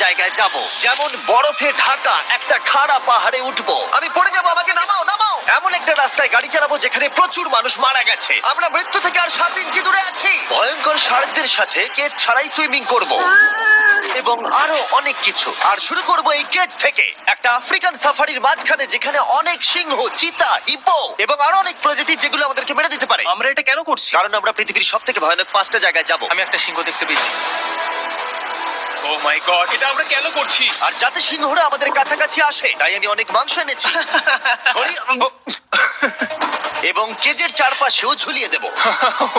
জায়গায় যাব, যেমন বরফে ঢাকা একটা খাড়া পাহাড়ে উঠবো। আমি পড়ে যাবো, আমাকে নামাও নামাও। এমন একটা রাস্তায় গাড়ি চালাবো যেখানে প্রচুর মানুষ মারা গেছে। আমরা মৃত্যু থেকে আর 7 ইঞ্চি দূরে আছি। ভয়ঙ্কর শার্কদের সাথে কেজ ছাড়াই সুইমিং করব এবং আরো অনেক কিছু। আর শুরু করব এই কেজ থেকে, একটা আফ্রিকান সাফারির মাঝখানে যেখানে অনেক সিংহ, চিতা, হিপো এবং আরো অনেক প্রজাতি যেগুলো আমাদেরকে মেরে দিতে পারে। আমরা এটা কেন করছি? কারণ আমরা পৃথিবীর সব থেকে ভয়ানক 5টা জায়গায় যাব। আমি একটা সিংহ দেখতে পেয়েছি। ও মাই গড, এটা আমরা কেন করছি? আর যাতে সিংহরা আমাদের কাছাকাছি আসে তাই আমি অনেক মাংস এনেছি। এবং কেজের চারপাশেও ঝুলিয়ে দেব।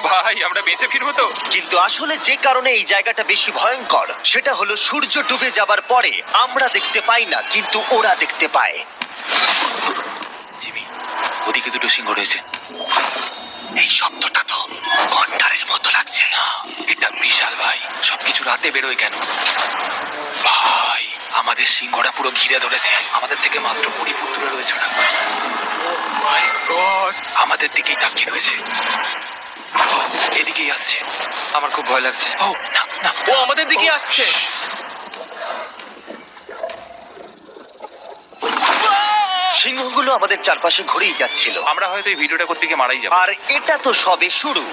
ভাই আমরা বেঁচে ফিরবো তো? কিন্তু আসলে যে কারণে এই জায়গাটা বেশি ভয়ঙ্কর সেটা হলো সূর্য ডুবে যাবার পরে আমরা দেখতে পাই না, কিন্তু ওরা দেখতে পায়। জিমি, ওদিকে দুটো সিংহ রয়েছে। এই শব্দটা তো ঘন্টারের মতো লাগছে। এটা বিশাল ভাই। সবকিছু রাতে বেরোয় কেন? ভাই আমাদের সিংহটা পুরো ঘিরে ধরেছে। আমাদের থেকে মাত্র 20 ফুট দূরে রয়েছে ওরা। মাই গড, আমাদের দিকেই তাকিয়ে রয়েছে। ও, এদিকেই আসছে। আমার খুব ভয় লাগছে। ও না না, ও আমাদের দিকে আসছে। সিংহগুলো আমাদের চারপাশে ঘুরেই যাচ্ছিল। আমরা হয়তো এই ভিডিওটা করতে গিয়ে মারাই যাবো। আর এটা তো সবে শুরু,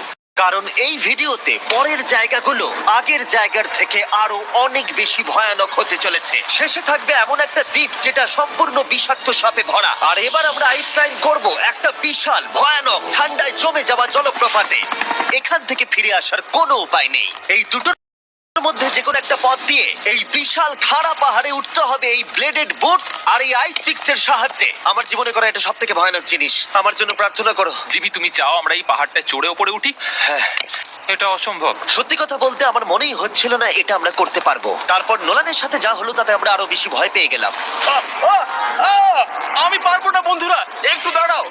কারণ এই ভিডিওতে পরের জায়গাগুলো আগের জায়গার থেকে আরো অনেক বেশি ভয়ানক হতে চলেছে। শেষে থাকবে এমন একটা দ্বীপ যেটা সম্পূর্ণ বিষাক্ত সাপে ভরা। আর এবার আমরা আইস ক্লাইম্ব করব একটা বিশাল ভয়ানক ঠান্ডায় জমে যাওয়া জলপ্রপাতে। এখান থেকে ফিরে আসার কোনো উপায় নেই। এই দুটোর মধ্যে যে কোনো একটা পথ দিয়ে এই বিশাল খাড়া পাহাড়ে উঠতে হবে এই ব্লেডেড বুটস আর এই আইস পিক্স এর সাহায্যে। আমার জীবনে করা এটা সব থেকে ভয়ানক জিনিস। আমার জন্য প্রার্থনা করো। জিমি তুমি চাও আমরা এই পাহাড়টা চড়ে ওপরে উঠি? হ্যাঁ, এটা অসম্ভব। সত্যি কথা বলতে আমার মনেই হচ্ছিল না এটা আমরা করতে পারবো। তারপর নোলানের সাথে যা হলো তাতে আমরা আরো বেশি ভয় পেয়ে গেলাম। আমি পারবো না বন্ধুরা, একটু দাঁড়াও।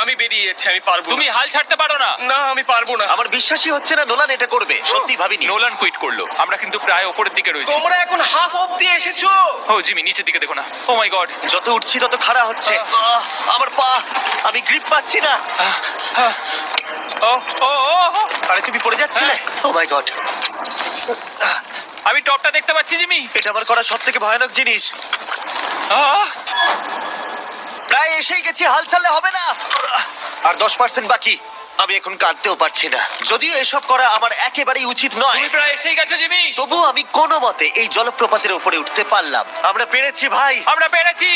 আমি বেরিয়ে যাচ্ছি, আমি পারবো না। তুমি হাল ছাড়তে পারো না। না, আমি পারবো না। আমার বিশ্বাসই হচ্ছে না নোলান এটা করবে। সত্যি ভাবিনি। নোলান কুইট করলো। আমরা কিন্তু প্রায় ওপরের দিকে রয়েছি। তোমরা এখন হাফ অব্দি এসেছো। ও জিমি, নিচের দিকে দেখো না। ও মাই গড। যত উঠছি তত খাড়া হচ্ছে। আমার পা, আমি গ্রিপ পাচ্ছি না। ও ও ও ও। আরে তুমি পড়ে যাচ্ছিলে। ও মাই গড, আমি টপটা দেখতে পাচ্ছি জিমি। এটা আমার করা সব থেকে ভয়ানক জিনিস। আহ! প্রায় এসেই গেছি, হাল ছাড়লে হবে না। আর 10% বাকি। আমি এখন কাঁদতেও পারছি না। যদিও এসব করা আমার একেবারেই উচিত নয়, তুমি প্রায় এসেই গেছো জিমি। তবুও আমি কোনো মতে এই জলপ্রপাতের উপরে উঠতে পারলাম। আমরা পেরেছি ভাই। আমরা পেরেছি।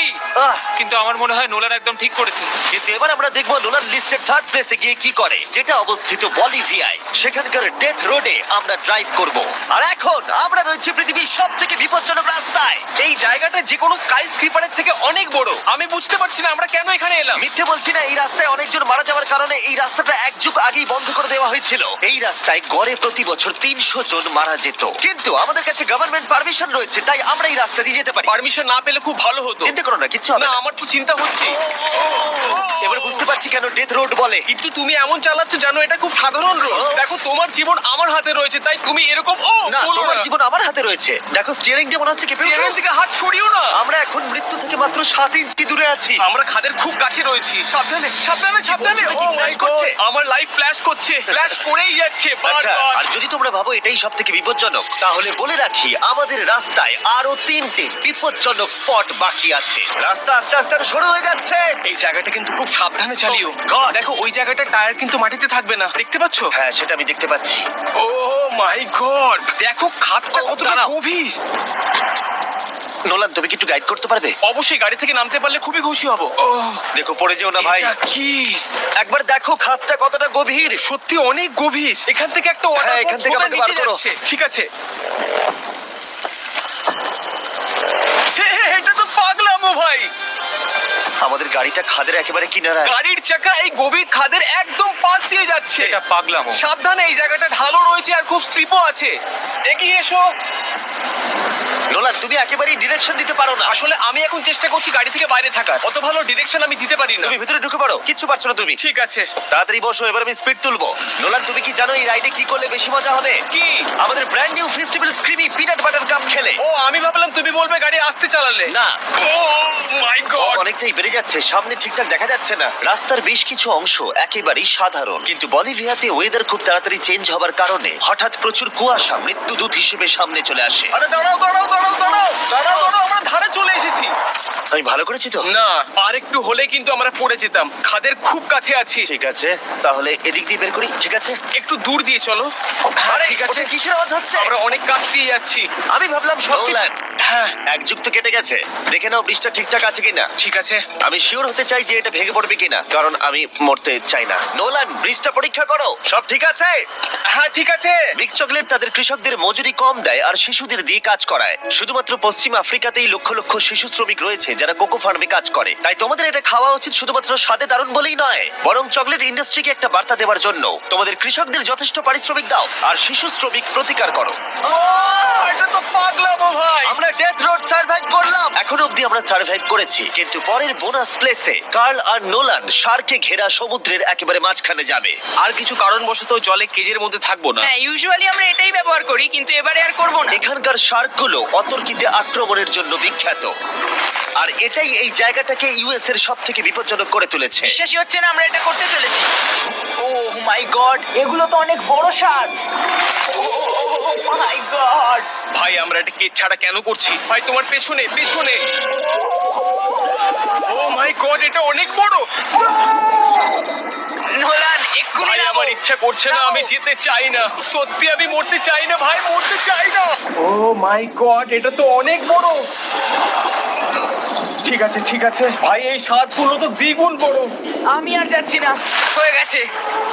আহ, কিন্তু আমার মনে হয় নোলান একদম ঠিক করেছে। কিন্তু এবার আমরা দেখবো নোলান লিস্টের 3rd প্লেসে গিয়ে কি করে, যেটা অবস্থিত বলিভিয়ায়। সেখানকার ডেথ রোডে আমরা ড্রাইভ করব। আর এখন আমরা রয়েছি পৃথিবীর সব থেকে বিপজ্জনক রাস্তায়। এই জায়গাটা যে কোনো স্কাই স্ক্রিপারের থেকে অনেক বড়। আমি বুঝতে পারছি না আমরা কেন এখানে এলাম। মিথ্যে বলছি না, এই রাস্তায় অনেকজন মারা যাওয়ার কারণে এই রাস্তাটা 1 যুগ আগেই বন্ধ করে দেওয়া হয়েছিল। এই রাস্তায় গড়ে প্রতি বছর 300 জন মারা যেত, কিন্তু আমাদের কাছে গভর্নমেন্ট পারমিশন রয়েছে, তাই আমরা এই রাস্তা দিয়ে যেতে পারি। পারমিশন না পেলে খুব ভালো হতো। চিন্তা করো না, কিচ্ছু হবে না, না। আমার তো চিন্তা হচ্ছে। এবার বুঝতে পারছি কেন ডেথ রোড বলে। কিন্তু তুমি এমন চালাচ্ছ জানো এটা খুব সাধারণ রোড। দেখো তোমার জীবন আমার হাতে রয়েছে, তাই তুমি এরকম না, বলো তোমার না। জীবন আমার হাতে রয়েছে। দেখো স্টিয়ারিংটা মনে হচ্ছে কেঁপে উঠলো। চেয়ারের দিকে হাত সরিও না। আমরা এখন মৃত্যু থেকে মাত্র 7 ইঞ্চি দূরে আছি। আমরা খাদের খুব কাছে রয়েছি। সাবধানে সাবধানে সাবধানে। বলছো নাকি Oh my flash করছে? God, আমার লাইফ ফ্ল্যাশ করছে, ফ্ল্যাশ করেই যাচ্ছে আচ্ছা, বারবার। আর যদি তোমরা ভাবো এটাই সব থেকে বিপজ্জনক, তাহলে বলে রাখি আমাদের রাস্তায় আরো 3টে বিপজ্জনক স্পট বাকি আছে। রাস্তা আস্তে আস্তে আরো সরু হয়ে যাচ্ছে। এই জায়গাটা কিন্তু খুব সাবধানে চালিও। Oh God! দেখো ওই জায়গাটা টায়ার কিন্তু মাটিতে থাকবে না, দেখতে পাচ্ছো? হ্যাঁ, সেটা আমি দেখতে পাচ্ছি। ও মাই গড, দেখো খাদটা Oh, কতটা দাঁড়াও। গভীর। নোলান, তুমি কি একটু গাইড করতে পারবে? অবশ্যই, গাড়ি থেকে নামতে পারলে খুবই খুশি হব। ও দেখো পড়ে যেও না ভাই। এটা কি? একবার দেখো খাতটা কতটা গভীর। সত্যি অনেক গভীর। এখান থেকে একটা হ্যাঁ, ওয়াটার এখান থেকে আমাকে বার করো। ঠিক আছে। হে, হে, এটা তো পাগলামো ভাই। আমাদের গাড়িটা খাদের একেবারে কিনারায়। গাড়ির চাকা এই গভীর খাদের একদম পাশ দিয়ে যাচ্ছে। এটা পাগলামো। সাবধানে, এই জায়গাটা ঢালু রয়েছে আর খুব স্লিপও আছে। এগিয়ে এসো। নোলান, তুমি একেবারেই ডিরেকশন দিতে পারো না। আসলে আমি এখন চেষ্টা করছি গাড়ি থেকে বাইরে থাকার। অত ভালো ডিরেকশন আমি দিতে পারি না। তুমি ভিতরে ঢুকে পড়ো, কিচ্ছু পারছো না তুমি। ঠিক আছে। তাড়াতাড়ি বসো, এবার আমি স্পিড তুলবো। নোলান, তুমি কি জানো এই রাইডে কি করলে বেশি মজা হবে? কি? আমাদের brand new festival creamy peanut butter cup খেলে। ও, আমি ভাবলাম তুমি বলবে গাড়ি আসতে চালালে। না, ও মাই গড। অনেকটাই বেড়ে যাচ্ছে, সামনে ঠিকঠাক দেখা যাচ্ছে না। রাস্তার বেশ কিছু অংশ একেবারেই সাধারণ, কিন্তু বলিভিয়াতে ওয়েদার খুব তাড়াতাড়ি চেঞ্জ হবার কারণে হঠাৎ প্রচুর কুয়াশা মৃত্যুদূত হিসেবে সামনে চলে আসে। আরে দাঁড়াও দাঁড়াও দাঁড়াও দাঁড়াও দাঁড়াও দাঁড়াও, আমরা ধারে চলে এসেছি। আমি ভালো করেছি তো? না, আর একটু হলে কিন্তু আমরা পড়ে যেতাম। খাদের খুব কাছে আছি। ঠিক আছে, তাহলে এদিক দিয়ে বের করি। ঠিক আছে। একটু দূর দিয়ে চলো। হ্যাঁ, আরে ঠিক আছে। ওটা কিসের আওয়াজ হচ্ছে? আমরা অনেক কাছ দিয়ে যাচ্ছি। আমি ভাবলাম সব নোলান। হ্যাঁ, এক যুগ তো কেটে গেছে, দেখে নাও ব্রিজটা ঠিকঠাক আছে কিনা। ঠিক আছে। আমি শিওর হতে চাই যে এটা ভেঙে পড়বে কিনা, কারণ আমি মরতে চাই না। নোলান, ব্রিজটা পরীক্ষা করো, সব ঠিক আছে? হ্যাঁ, ঠিক আছে। বিগ চকলেট তাদের কৃষকদের মজুরি কম দেয় আর শিশুদের দিয়ে কাজ করায়। শুধুমাত্র পশ্চিম আফ্রিকাতেই লক্ষ লক্ষ শিশু শ্রমিক রয়েছে যারা কোকো ফার্মে কাজ করে। তাই তোমাদের এটা খাওয়া উচিত শুধুমাত্র স্বাদে দারুণ বলেই নয়, বরং চকলেট ইন্ডাস্ট্রিকে একটা বার্তা দেওয়ার জন্য। তোমাদের কৃষকদের যথেষ্ট পারিশ্রমিক দাও আর শিশু শ্রমিক প্রতিকার করো। এটা তো পাগলামো ভাই। আমরা ডেথ রোড সার্ভাইভ করলাম। এখন অবধি আমরা সার্ভাইভ করেছি, কিন্তু পরের বোনাস প্লেসে কার্ল আর নোলান শার্কে ঘেরা সমুদ্রের একেবারে মাঝখানে যাবে। আর কিছু কারণবশত জলে কেজের মধ্যে থাকবো না। হ্যাঁ, ইউজুয়ালি আমরা এটাই ব্যবহার করি, কিন্তু এবারে আর করব না। এখানকার শার্কগুলো অতর্কিতে আক্রমণের জন্য বিখ্যাত, আর এটাই এই জায়গাটাকে ইউএস এর সব থেকে বিপজ্জনক করে তুলেছে। বিশ্বাসই হচ্ছে না আমরা এটা করতে চলেছি। ও মাই গড, এগুলো তো অনেক বড় সার। ও মাই গড। ভাই, আমরা এটা কেজ ছাড়া কেন করছি? ভাই, তোমার পেছনে পেছনে। ও মাই গড, এটা অনেক বড়। নোলান, এক্ষুনি ভাই, নামো। আমার ইচ্ছা করছে না, আমি যেতে চাই না। সত্যি আমি মরতে চাই না ভাই, মরতে চাই না। ও মাই গড, এটা তো অনেক বড়। ঠিক আছে ঠিক আছে ভাই, এই সাপগুলো তো দ্বিগুণ বড়। আমি আর যাচ্ছি না, হয়ে গেছে।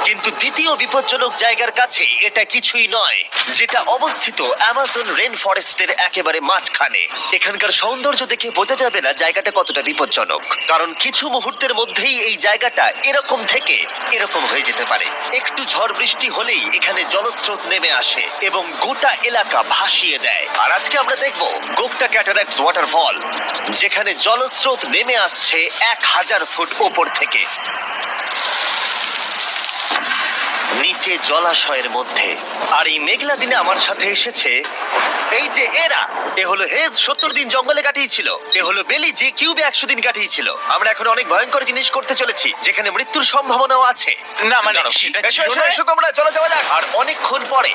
কিন্তু দ্বিতীয় বিপজ্জনক জায়গার কাছে এটা কিছুই নয়, যেটা অবস্থিত অ্যামাজন রেন ফরেস্টের একেবারে মাঝখানে। এখানকার সৌন্দর্য দেখে বোঝা যাবে না জায়গাটা কতটা বিপজ্জনক, কারণ কিছু মুহূর্তের মধ্যেই এই জায়গাটা এরকম থেকে এরকম হয়ে যেতে পারে। একটু ঝড় বৃষ্টি হলেই এখানে জলস্রোত নেমে আসে এবং গোটা এলাকা ভাসিয়ে দেয়। আর আজকে আমরা দেখব গোকটা ক্যাটারাক্ট ওয়াটারফল, যেখানে জলস্রোত নেমে আসছে 1000 ফুট ওপর থেকে নিচে জলাশয়ের মধ্যে। আর এই মেঘলা দিনে আমার সাথে এসেছে এই যে এরা। এ হলো হেজ, 70 দিন জঙ্গলে কাটিয়েছিল। এ হলো বেলি, যে কিউবে 100 দিন কাটিয়েছিল। আমরা এখন অনেক ভয়ঙ্কর জিনিস করতে চলেছি, যেখানে মৃত্যুর সম্ভাবনাও আছে। না মানে সেটা এসো ছিল এসো না। এসো তোমরা, চলো যাওয়া যাক। আর অনেকক্ষণ পরে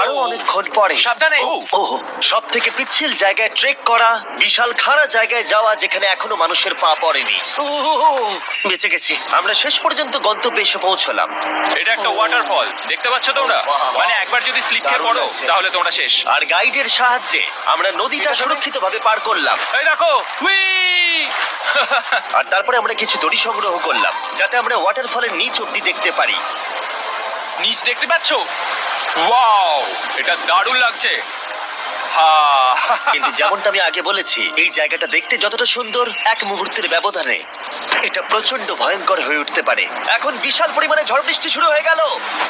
আরো অনেকক্ষণ পরে সাবধানে। সব থেকে পিচ্ছিল জায়গায় ট্রেক করা, বিশাল খাড়া জায়গায় যাওয়া যেখানে এখনো মানুষের পা পড়েনি। বেঁচে গেছি। আমরা শেষ পর্যন্ত গন্তব্যে এসে পৌঁছলাম। এটা একটা ওয়াটারফল, দেখতে পাচ্ছ তোমরা? বাহ। মানে একবার যদি স্লিপ খেয়ে দারুণ পড়ো লাগছে। তাহলে তোমরা শেষ। আর গাইডের সাহায্যে আমরা নদীটা সুরক্ষিতভাবে পার করলাম। এই দেখো, উই! আর তারপরে আমরা কিছু দড়ি সংগ্রহ করলাম, যাতে আমরা ওয়াটারফলের নিচ অব্দি দেখতে পারি। নিচ দেখতে পাচ্ছ? ওয়াও, এটা দারুণ লাগছে। হা! কিন্তু যেমনটা আমি আগে বলেছি, এই জায়গাটা দেখতে যতটা সুন্দর, এক মুহূর্তের ব্যবধানে এটা প্রচন্ড ভয়ঙ্কর হয়ে উঠতে পারে। এখন বিশাল পরিমাণে ঝড় বৃষ্টি শুরু হয়ে গেল।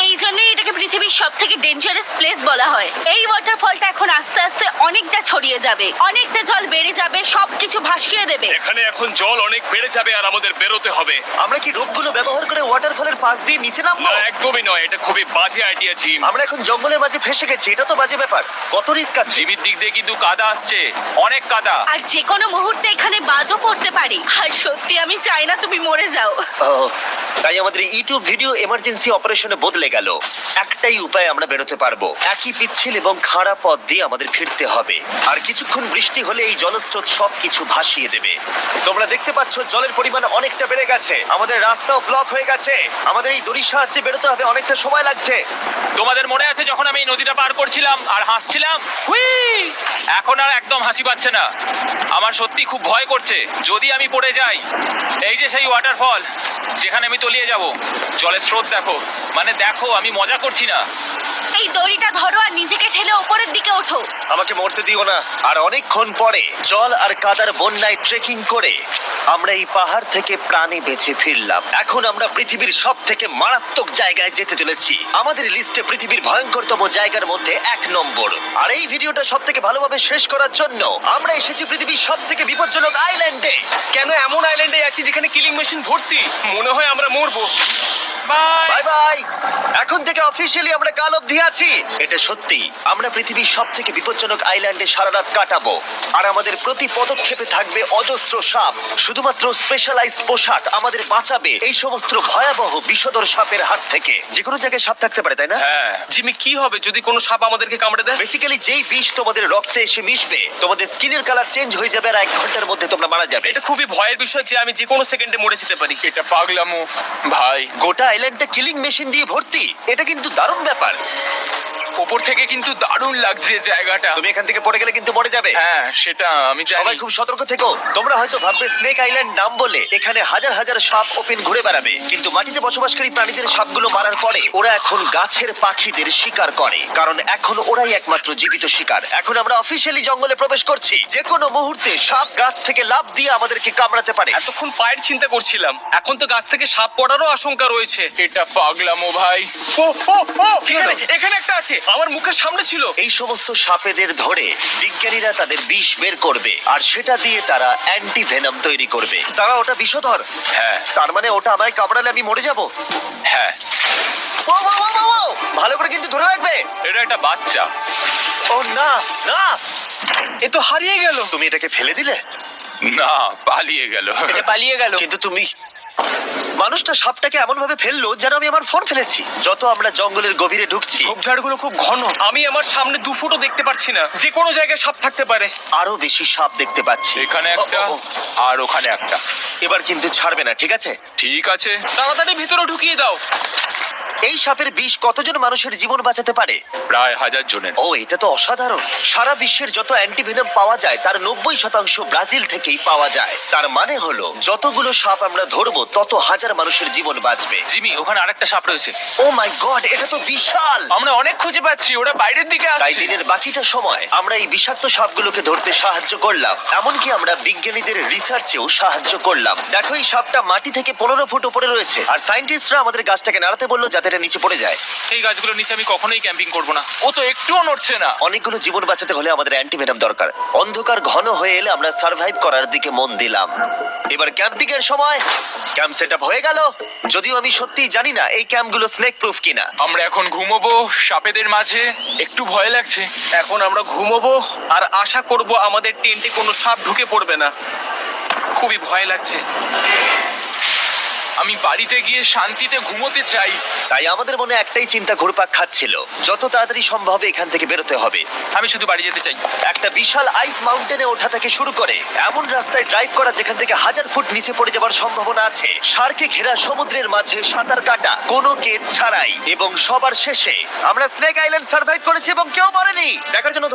এই জন্যই এটাকে পৃথিবীর সব থেকে ডেঞ্জারাস প্লেস বলা হয়। এই ওয়াটারফলটা এখন আস্তে আস্তে অনেকটা ছড়িয়ে যাবে, অনেকটা জল বেড়ে যাবে, সবকিছু ভাসিয়ে দেবে। এখানে এখন জল অনেক বেড়ে যাবে আর আমাদের বেরোতে হবে। আমরা কি রোপগুলো ব্যবহার করে ওয়াটারফলের পাশ দিয়ে নিচে নামবো? না, একদমই নয়, এটা খুবই বাজে আইডিয়া জিম। আমরা এখন জঙ্গলের মাঝে ফেসে গেছি, এটা তো বাজে ব্যাপার। কত রিস্ক আছে। জিমির দিক দিয়ে কিন্তু কাদা আসছে, অনেক কাদা। আর যে কোনো মুহূর্তে এখানে বাজও পড়তে পারে। আর সত্যি আমি চাই না তুমি মরে যাও। তাই আমাদের ইউটিউব ভিডিও এমার্জেন্সি অপারেশনে বদলে গেল। একটাই উপায় আমরা বেরোতে পারবো, একই পিচ্ছিল এবং খাড়া পথ দিয়ে আমাদের ফিরতে হবে। আর কিছুক্ষণ বৃষ্টি হলে এই জলস্রোত সবকিছু ভাসিয়ে দেবে। তোমরা দেখতে পাচ্ছ জলের পরিমাণ অনেকটা বেড়ে গেছে, আমাদের রাস্তাও ব্লক হয়ে গেছে। আমাদের এই দড়ির সাহায্যে বেরোতে হবে, অনেকটা সময় লাগছে। তোমাদের মনে আছে যখন আমি এই নদীটা পার করছিলাম আর হাসছিলাম? হুই! এখন আর একদম হাসি পাচ্ছে না। আমার সত্যি খুব ভয় করছে, যদি আমি পড়ে যাই। এই যে সেই ওয়াটারফল, যেখানে আমি তলিয়ে যাব। জলের স্রোত দেখো, মানে দেখো, আমি মজা করছি না। এই দড়িটা ধরো আর নিজেকে ঠেলে ওপরের দিকে ওঠো। আমাকে মরতে দিও না। আর অনেকক্ষণ পরে জল আর কাদার বন্যায় ট্রেকিং করে আমরা এই পাহাড় থেকে প্রাণে বেঁচে ফিরলাম। এখন আমরা পৃথিবীর সব থেকে মারাত্মক জায়গায় যেতে চলেছি। আমাদের লিস্টে পৃথিবীর ভয়ঙ্করতম জায়গার মধ্যে 1 নম্বর। আর এই ভিডিওটা সব থেকে ভালোভাবে শেষ করার জন্য আমরা এসেছি পৃথিবীর সব থেকে বিপজ্জনক আইল্যান্ডে। কেন এমন আইল্যান্ডে আছি যেখানে কিলিং মেশিন ভর্তি? মনে হয় আমরা মরবো। বাই। Bye bye. এখন থেকে অফিসিয়ালি আমরা কাল অবধি আছি। এটা সত্যি, আমরা পৃথিবীর সব থেকে বিপজ্জনক আইল্যান্ডে সারা রাত কাটাবো। আর আমাদের প্রতি পদক্ষেপে থাকবে অজস্র সাপ। শুধুমাত্র স্পেশালাইজড পোশাক আমাদের বাঁচাবে এই সমস্ত ভয়াবহ বিষধর সাপের হাত থেকে। যে কোনো জায়গায় সাপ থাকতে পারে, তাই না? হ্যাঁ, জিমি, কি হবে যদি কোনো সাপ আমাদেরকে কামড়ে দেয়? বেসিক্যালি যেই বিষ তোমাদের রক্তে এসে মিশবে, তোমাদের স্কিনের কালার চেঞ্জ হয়ে যাবে আর 1 ঘন্টার মধ্যে তোমরা মারা যাবে। এটা খুবই ভয়ের বিষয় যে আমি যে কোনো সেকেন্ডে মরে যেতে পারি। এটা পাগলামো ভাই। গোটা আইল্যান্ডটা কিলিং মেশিন দিয়ে ভর্তি। এটা কিন্তু দারুণ ব্যাপার। ওপর থেকে কিন্তু দারুণ লাগছে জায়গাটা। তুমি এখান থেকে পড়ে গেলে কিন্তু মরে যাবে। হ্যাঁ, সেটা আমি জানি। সবাই খুব সতর্ক থেকো। তোমরা হয়তো ভাববে স্নেক আইল্যান্ড নাম বলে এখানে হাজার হাজার সাপ ওপেন ঘুরে বেড়াবে, কিন্তু মাটিতে বসবাসকারী প্রাণীদের সাপগুলো মারার পরে ওরা এখন গাছের পাখিদের শিকার করে, কারণ এখন ওরাই একমাত্র জীবিত শিকার। এখন আমরা অফিসিয়ালি জঙ্গলে প্রবেশ করছি। যে কোনো মুহূর্তে সাপ গাছ থেকে লাফ দিয়ে আমাদেরকে কামড়াতে পারে। এতক্ষণ পায়ের চিন্তা করছিলাম, এখন তো গাছ থেকে সাপ পড়ারও আশঙ্কা রয়েছে। এটা পাগলামো ভাই। ও ও ও, এখানে একটা আছে, আমার মুখের সামনে ছিল। এই সমস্ত সাপেদের ধরে বিজ্ঞানীরা তাদের বিষ বের করবে, আর সেটা দিয়ে তারা অ্যান্টি ভেনম তৈরি করবে। তারা ওটা বিষধর। হ্যাঁ তার মানে ওটা আমায় কামড়ালে আমি মরে যাব। হ্যাঁ, ও, ও, ও, ও, ও! ভালো করে কিন্তু ধরে রাখবে। এটা একটা বাচ্চা। ও না না, এ তো হারিয়ে গেল। তুমি এটাকে ফেলে দিলে। না, পালিয়ে গেল। এটা পালিয়ে গেল। কিন্তু তুমি, মানুষটা সাপটাকে এমন ভাবে ফেললো যেন আমি আমার ফোন ফেলেছি। যত আমরা জঙ্গলের গভীরে ঢুকছি, ঝোপঝাড়গুলো খুব ঘন, আমি আমার সামনে 2 ফুটও দেখতে পাচ্ছি না। যে কোনো জায়গায় সাপ থাকতে পারে। আরো বেশি সাপ দেখতে পাচ্ছি। এখানে ও, একটা ও, ও, আর ওখানে একটা। এবার কিন্তু ছাড়বে না, ঠিক আছে? ঠিক আছে। তাড়াতাড়ি ভিতরে ঢুকিয়ে দাও। এই সাপের বিষ কতজন মানুষের জীবন বাঁচাতে পারে? প্রায় 1000 জনের। ও, এটা তো অসাধারণ। সারা বিশ্বের যত অ্যান্টিভেনম পাওয়া যায় তার 90% ব্রাজিল থেকেই পাওয়া যায়। তার মানে হলো যতগুলো সাপ আমরা ধরবো তত হাজার মানুষের জীবন বাঁচবে। জিমি, ওখানে আরেকটা সাপ রয়েছে। ও মাই গড, এটা তো বিশাল। আমরা অনেক খুঁজে পাচ্ছি, ওরা বাইরের দিকে তাই আসছে। দিনের বাকিটা সময় আমরা এই বিষাক্ত সাপগুলোকে ধরতে সাহায্য করলাম। এমনকি আমরা বিজ্ঞানীদের রিসার্চেও সাহায্য করলাম। দেখো, এই সাপটা মাটি থেকে 15 ফুট উপরে রয়েছে, আর সায়েন্টিস্টরা আমাদের গাছটাকে নাড়াতে বললো যাতে এটা নিচে পড়ে যায়। এই গাছগুলোর নিচে আমি কখনোই ক্যাম্পিং করব না। ও তো একটুও নড়ছে না। অনেকগুলো জীবন বাঁচাতে হলে আমাদের অ্যান্টিভেনম দরকার। অন্ধকার ঘন হয়ে এলে আমরা সার্ভাইভ করার দিকে মন দিলাম। এবার ক্যাম্পিং এর সময়। ক্যাম্প সেটআপ হয়ে গেল, যদিও আমি সত্যিই জানি না এই ক্যাম্পগুলো স্নেক প্রুফ কিনা। আমরা এখন ঘুমোবো সাপেদের মাঝে। একটু ভয় লাগছে। এখন আমরা ঘুমোবো আর আশা করব আমাদের টেন্টে কোনো সাপ ঢুকে পড়বে না। খুবই ভয় লাগছে। আমি বাড়িতে গিয়ে শান্তিতে ঘুমোতে চাই। তাই আমাদের মনে একটাই চিন্তা ঘুরপাক খাচ্ছিল, যত তাড়াতাড়ি সম্ভব এখান থেকে বেরোতে হবে। আমি শুধু বাড়ি যেতে চাই। একটা বিশাল আইস মাউন্টেনে ওঠা থেকে শুরু করে এমন রাস্তায় ড্রাইভ করা যেখান থেকে 1000 ফুট নিচে পড়ে যাওয়ার সম্ভাবনা আছে, শার্কে ঘেরা সমুদ্রের মাঝে সাঁতার কাটা কোনো কেদ ছাড়াই, এবং সবার শেষে আমরা স্নেক আইল্যান্ড সার্ভাইভ করেছি এবং কেউ মরেনি। দেখার জন্য